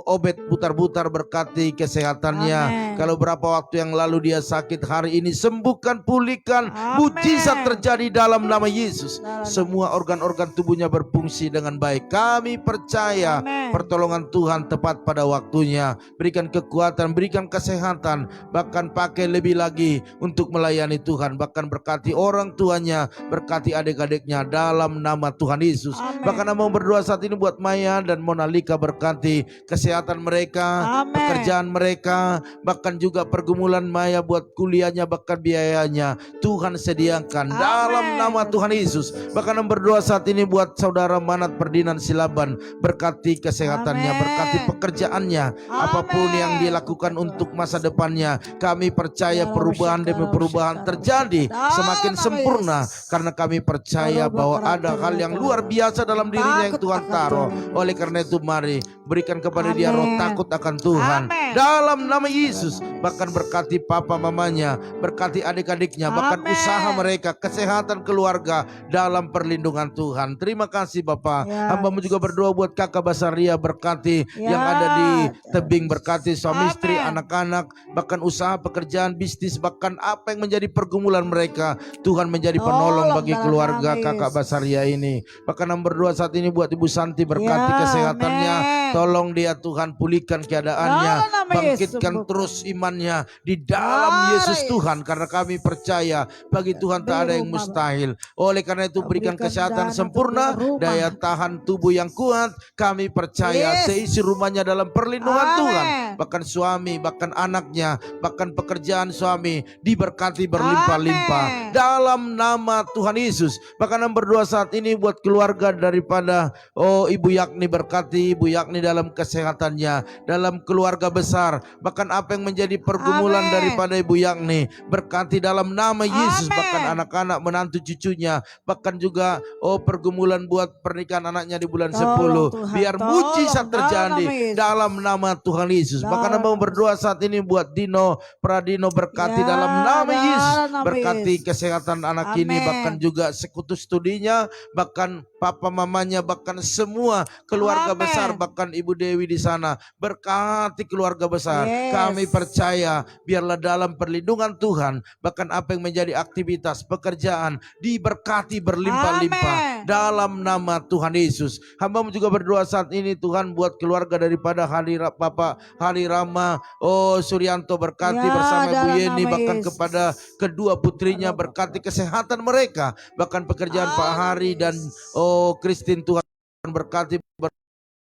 Obed Putar-Putar, berkati kesehatannya. Amin. Kalau berapa waktu yang lalu dia sakit, hari ini sembuhkan, pulihkan, Amin. mujizat terjadi dalam nama Yesus. Dalam Semua organ-organ tubuhnya berfungsi dengan baik. Kami percaya Amin. pertolongan Tuhan tepat pada waktunya. Berikan kekuatan, berikan kesehatan, bahkan pakai lebih lagi untuk melayani Tuhan. Bahkan berkati orang tuanya, berkati adik-adiknya dalam nama Tuhan Yesus. Amin. Bahkan mau berdoa saat ini buat Maya dan Monalika, berkati kesehatan mereka, Amin. pekerjaan mereka, bahkan juga pergumulan Maya buat kuliahnya, bahkan biayanya Tuhan sediakan dalam nama Tuhan Yesus. Bahkan berdoa saat ini buat saudara Manat Ferdinand Silaban, berkati kesehatannya, Amin. berkati pekerjaannya, apapun yang dia lakukan untuk masa depannya. Kami percaya perubahan demi perubahan terjadi semakin sempurna, karena kami percaya bahwa ada hal yang luar biasa dalam dirinya yang Tuhan taruh. Oleh karena itu mari berikan kepada dia roh takut akan Tuhan dalam nama Yesus. Bahkan berkati papa mamanya, berkati adik-adiknya, bahkan usaha mereka, kesehatan keluarga dalam perlindungan Tuhan. Terima kasih Bapak. Hamba-Mu juga berdoa buat kakak Basaria, berkati yang ada di tebing, berkati suami istri, anak-anak, bahkan usaha, pekerjaan, bisnis, bahkan apa yang menjadi pergumulan mereka, Tuhan menjadi penolong bagi keluarga kakak Basaria ini. Bahkan hamba berdoa saat ini buat Ibu Santi, berkati kesehatannya, tolong dia Tuhan, pulihkan keadaannya, bangkitkan terus imannya di dalam Yesus Tuhan, karena kami percaya bagi Tuhan tak ada yang mustahil. Oleh karena itu berikan kesehatan sempurna, daya tahan tubuh yang kuat. Kami percaya seisi rumahnya dalam perlindungan Tuhan, bahkan suami, bahkan anaknya, bahkan pekerjaan suami diberkati berlimpah-limpah dalam nama Tuhan Yesus. Bahkan hamba berdoa saat ini buat keluarga daripada Ibu Yakni, berkati Ibu Yakni dalam kesehatannya, dalam keluarga besar, bahkan apa yang menjadi pergumulan daripada Ibu Yakni, berkati dalam nama Yesus. Bahkan anak-anak, menantu, cucunya, bahkan juga pergumulan buat pernikahan anaknya di bulan 10, Tuhan, biar mujizat terjadi dalam nama Tuhan Yesus. Bahkan hamba berdoa saat ini buat Dino Pradino, berkati dalam nama Yesus, berkati kesehatan anak ini, bahkan juga sekutu studinya, bahkan papa mamanya, bahkan semua keluarga besar, bahkan Ibu Dewi di sana, berkati keluarga besar. Kami percaya biarlah dalam perlindungan Tuhan, bahkan apa yang menjadi aktivitas pekerjaan diberkati berlimpah-limpah dalam nama Tuhan Yesus. Hamba juga berdoa saat ini Tuhan buat keluarga daripada Bapak Hari Rama Suryanto, berkati bersama Ibu Yeni, bahkan kepada kedua putrinya, berkati kesehatan mereka, bahkan pekerjaan Pak Hari dan Christine, Tuhan berkati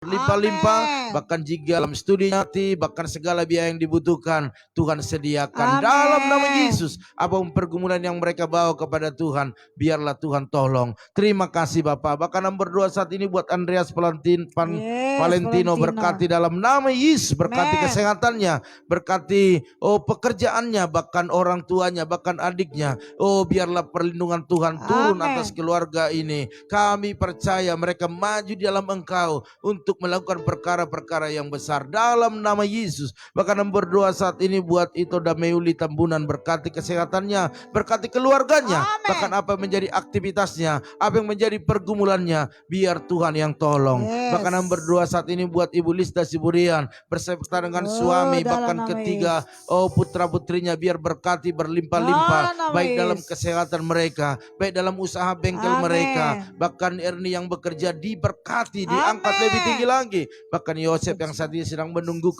berlimpah-limpah, bahkan jika dalam studi nanti, bahkan segala biaya yang dibutuhkan Tuhan sediakan dalam nama Yesus. Apapun pergumulan yang mereka bawa kepada Tuhan, biarlah Tuhan tolong. Terima kasih Bapak. Bahkan berdoa saat ini buat Andreas Valentino, berkati dalam nama Yesus, berkati kesehatannya, berkati pekerjaannya, bahkan orang tuanya, bahkan adiknya. Biarlah perlindungan Tuhan turun atas keluarga ini. Kami percaya mereka maju di dalam Engkau untuk melakukan perkara-perkara yang besar dalam nama Yesus. Bahkan berdoa saat ini buat Ito Dameuli Tambunan, berkati kesehatannya, berkati keluarganya, bahkan apa yang menjadi aktivitasnya, apa yang menjadi pergumulannya, biar Tuhan yang tolong. Bahkan berdoa saat ini buat Ibu Lista Siburian, berserta dengan suami, bahkan ketiga putra putrinya, biar berkati berlimpah-limpah, baik dalam kesehatan mereka, baik dalam usaha bengkel mereka, bahkan Erni yang bekerja diberkati, diangkat lebih tinggi lagi. Bahkan Yosef yang saat ini sedang menunggu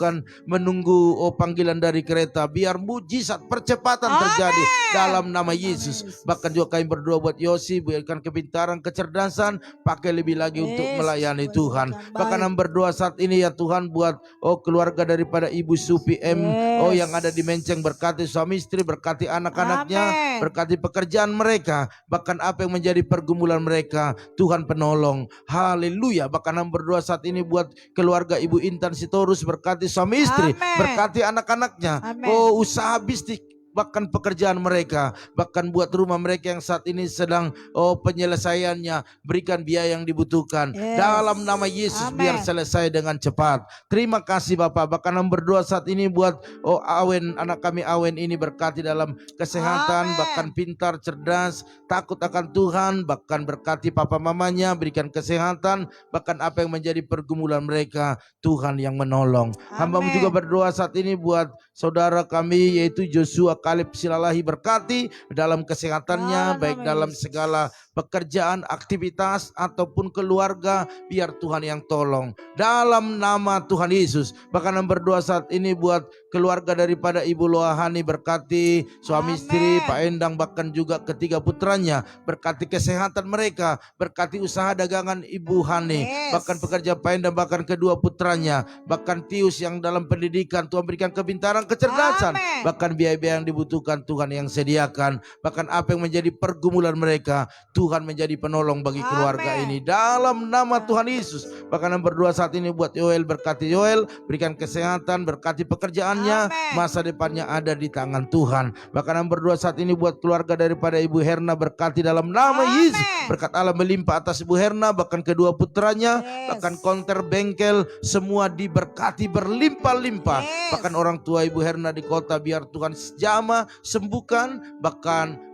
panggilan dari kereta, biar mujizat percepatan terjadi dalam nama Yesus. Bahkan juga kami berdoa buat Yosi, berikan kepintaran, kecerdasan, pakai lebih lagi untuk melayani Tuhan. Bahkan kami berdoa saat ini ya Tuhan buat keluarga daripada Ibu Supi M yang ada di Menceng, berkati suami istri, berkati anak-anaknya, berkati pekerjaan mereka, bahkan apa yang menjadi pergumulan mereka, Tuhan penolong. Haleluya. Bahkan kami berdoa saat ini buat keluarga Ibu Intan Sitorus, berkati suami istri, berkati anak-anaknya, usaha bisnis, bahkan pekerjaan mereka, bahkan buat rumah mereka yang saat ini sedang penyelesaiannya, berikan biaya yang dibutuhkan. Yes. Dalam nama Yesus biar Amen. selesai dengan cepat. Terima kasih Bapak. Bahkan kami berdoa saat ini buat Awen, anak kami Awen ini, berkati dalam kesehatan, Amen. bahkan pintar, cerdas, takut akan Tuhan, bahkan berkati papa mamanya, berikan kesehatan, bahkan apa yang menjadi pergumulan mereka, Tuhan yang menolong. Hamba-Mu Amen. juga berdoa saat ini buat saudara kami yaitu Joshua Kaleb Silalahi, berkati dalam kesehatannya, baik dalam segala pekerjaan, aktivitas ataupun keluarga, biar Tuhan yang tolong. Dalam nama Tuhan Yesus. Bahkan yang berdoa saat ini buat keluarga daripada Ibu Loahani, berkati suami istri, Pak Endang, bahkan juga ketiga putranya, berkati kesehatan mereka, berkati usaha dagangan Ibu Hani, bahkan pekerja Pak Endang, bahkan kedua putranya, bahkan Tius yang dalam pendidikan, Tuhan berikan kepintaran, kecerdasan, bahkan biaya-biaya yang dibutuhkan Tuhan yang sediakan, bahkan apa yang menjadi pergumulan mereka, Tuhan menjadi penolong bagi keluarga ini. Dalam nama Tuhan Yesus. Bahkan yang berdoa saat ini buat Yoel, berkati Yoel, berikan kesehatan, berkati pekerjaannya, masa depannya ada di tangan Tuhan. Bahkan yang berdoa saat ini buat keluarga daripada Ibu Herna, berkati dalam nama Yesus. Berkat Allah melimpah atas Ibu Herna, bahkan kedua putranya, bahkan konter bengkel, semua diberkati berlimpah-limpah. Bahkan orang tua Ibu Herna di kota, biar Tuhan jamah, sembuhkan, bahkan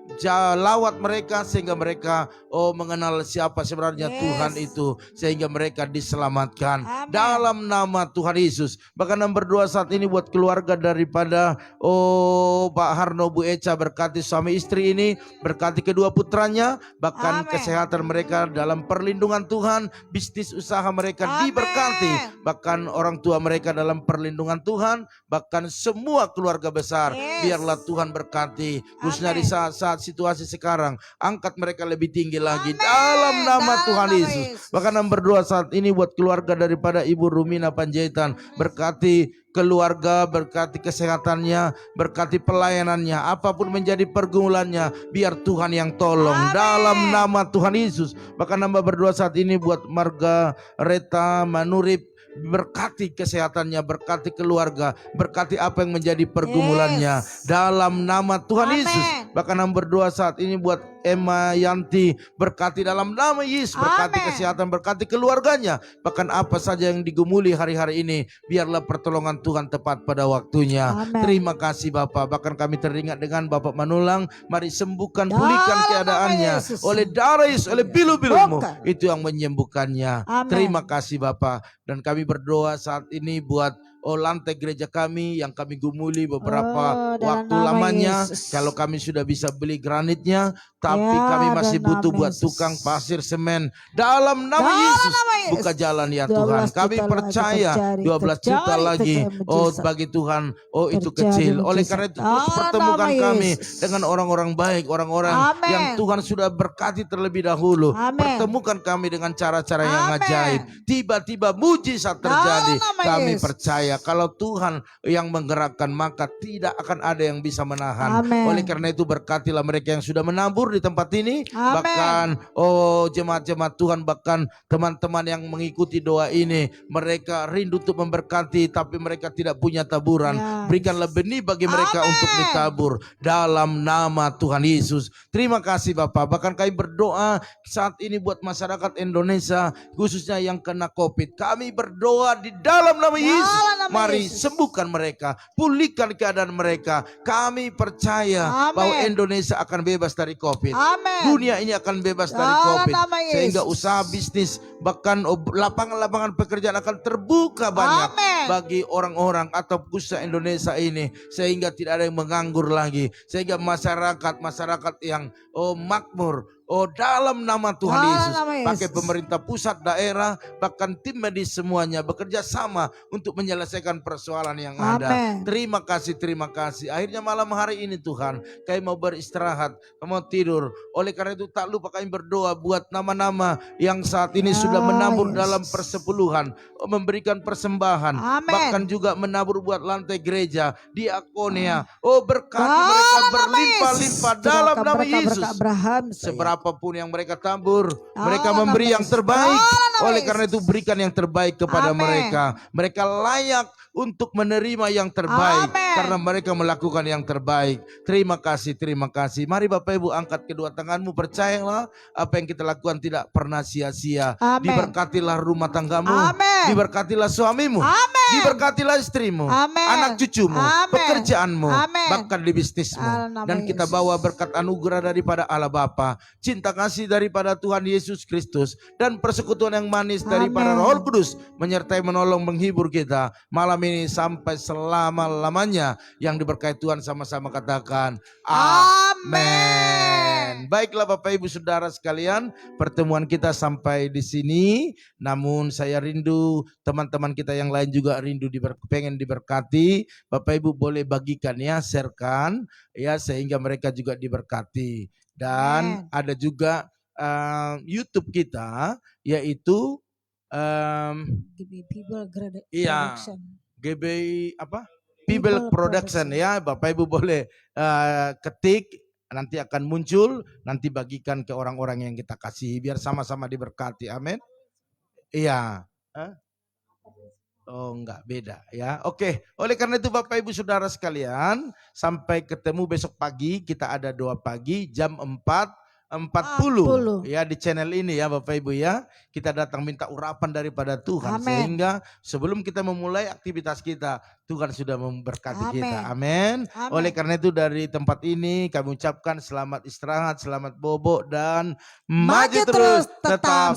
lawat mereka sehingga mereka mengenal siapa sebenarnya Tuhan itu, sehingga mereka diselamatkan. Dalam nama Tuhan Yesus. Bahkan yang berdoa saat ini buat keluarga daripada Pak Harno, Bu Eca, berkati suami istri ini, berkati kedua putranya, bahkan kesehatan mereka dalam perlindungan Tuhan, bisnis usaha mereka diberkati, bahkan orang tua mereka dalam perlindungan Tuhan, bahkan semua keluarga besar, biarlah Tuhan berkati, khususnya di saat-saat situasi sekarang, angkat mereka lebih tinggi lagi dalam nama Tuhan Yesus. Bahkan yang berdoa saat ini buat keluarga daripada Ibu Rumina Panjaitan, berkati keluarga, berkati kesehatannya, berkati pelayanannya, apapun menjadi pergumulannya, biar Tuhan yang tolong dalam nama Tuhan Yesus. Bahkan hamba berdoa saat ini buat Marga Reta Manurip, berkati kesehatannya, berkati keluarga, berkati apa yang menjadi pergumulannya dalam nama Tuhan Yesus. Bahkan hamba berdoa saat ini buat Emma Yanti, berkati dalam nama Yesus, berkati kesehatan, berkati keluarganya, bahkan apa saja yang digumuli hari-hari ini, biarlah pertolongan Tuhan tepat pada waktunya. Terima kasih Bapak. Bahkan kami teringat dengan Bapak Manulang, mari sembuhkan, pulihkan keadaannya oleh darah Yesus, oleh bilu-bilumu, itu yang menyembuhkannya. Terima kasih Bapak. Dan kami berdoa saat ini buat lantai gereja kami yang kami gumuli beberapa waktu lamanya. Kalau kami sudah bisa beli granitnya, tapi kami masih butuh buat tukang pasir, semen. Dalam nama Yesus, buka jalan ya Tuhan. Kami percaya 12 juta lagi, bagi Tuhan, itu kecil. Oleh karena itu terus pertemukan kami dengan orang-orang baik, orang-orang yang Tuhan sudah berkati terlebih dahulu. Pertemukan kami dengan cara-cara yang ajaib. Tiba-tiba mujizat terjadi. Kami percaya kalau Tuhan yang menggerakkan, maka tidak akan ada yang bisa menahan. Oleh karena itu berkatilah mereka yang sudah menabur di tempat ini, bahkan jemaat-jemaat Tuhan, bahkan teman-teman yang mengikuti doa ini, mereka rindu untuk memberkati tapi mereka tidak punya taburan. Berikanlah benih bagi mereka untuk ditabur dalam nama Tuhan Yesus. Terima kasih Bapak. Bahkan kami berdoa saat ini buat masyarakat Indonesia, khususnya yang kena COVID. Kami berdoa di dalam nama Yesus. Mari sembuhkan mereka, pulihkan keadaan mereka. Kami percaya bahwa Indonesia akan bebas dari COVID. Dunia ini akan bebas dari COVID. Sehingga usaha bisnis, bahkan lapangan-lapangan pekerjaan akan terbuka banyak bagi orang-orang atau khususnya Indonesia ini. Sehingga tidak ada yang menganggur lagi. Sehingga masyarakat yang makmur. Dalam nama Tuhan Yesus, pakai pemerintah pusat, daerah, bahkan tim medis semuanya bekerja sama untuk menyelesaikan persoalan yang ada. Terima kasih, terima kasih. Akhirnya malam hari ini Tuhan, kami mau beristirahat, mau tidur. Oleh karena itu tak lupa kami berdoa buat nama-nama yang saat ini sudah menabur dalam persepuluhan, memberikan persembahan, bahkan juga menabur buat lantai gereja, diakonia. Berkati mereka berlimpah-limpah dalam nama Yesus. Seberapa apapun yang mereka tabur, mereka Allah memberi yang Yesus. terbaik. Allah Oleh karena itu Yesus. berikan yang terbaik kepada Amin. mereka. Mereka layak untuk menerima yang terbaik Amin. karena mereka melakukan yang terbaik. Terima kasih, terima kasih. Mari Bapak Ibu angkat kedua tanganmu, percayalah apa yang kita lakukan tidak pernah sia-sia. Amin. Diberkatilah rumah tanggamu, Amin. diberkatilah suamimu, Amin. diberkatilah istrimu, Amin. anak cucumu, Amin. pekerjaanmu, Amin. bahkan di bisnismu. Dalam nama Dan kita Yesus. bawa berkat anugerah daripada Allah Bapa, cinta kasih daripada Tuhan Yesus Kristus, dan persekutuan yang manis daripada Amin. Roh Kudus menyertai, menolong, menghibur kita malam ini sampai selama-lamanya. Yang diberkati Tuhan sama-sama katakan amin. Baiklah Bapak Ibu Saudara sekalian, pertemuan kita sampai di sini. Namun saya rindu teman-teman kita yang lain juga rindu pengen diberkati. Bapak Ibu boleh bagikan ya, sharekan ya, sehingga mereka juga diberkati. Dan ada juga YouTube kita, yaitu Iya. GB apa? People Production ya. Bapak Ibu boleh ketik, nanti akan muncul, nanti bagikan ke orang-orang yang kita kasih biar sama-sama diberkati. Amin. Iya. Oh enggak, beda ya. Oke, oleh karena itu Bapak Ibu Saudara sekalian, sampai ketemu besok pagi. Kita ada doa pagi jam 4:40 ya di channel ini ya Bapak Ibu ya. Kita datang minta urapan daripada Tuhan. Amin. Sehingga sebelum kita memulai aktivitas kita, Tuhan sudah memberkati Amin. kita. Amin. Amin. Oleh karena itu dari tempat ini kami ucapkan selamat istirahat, selamat bobo, dan maju terus tetap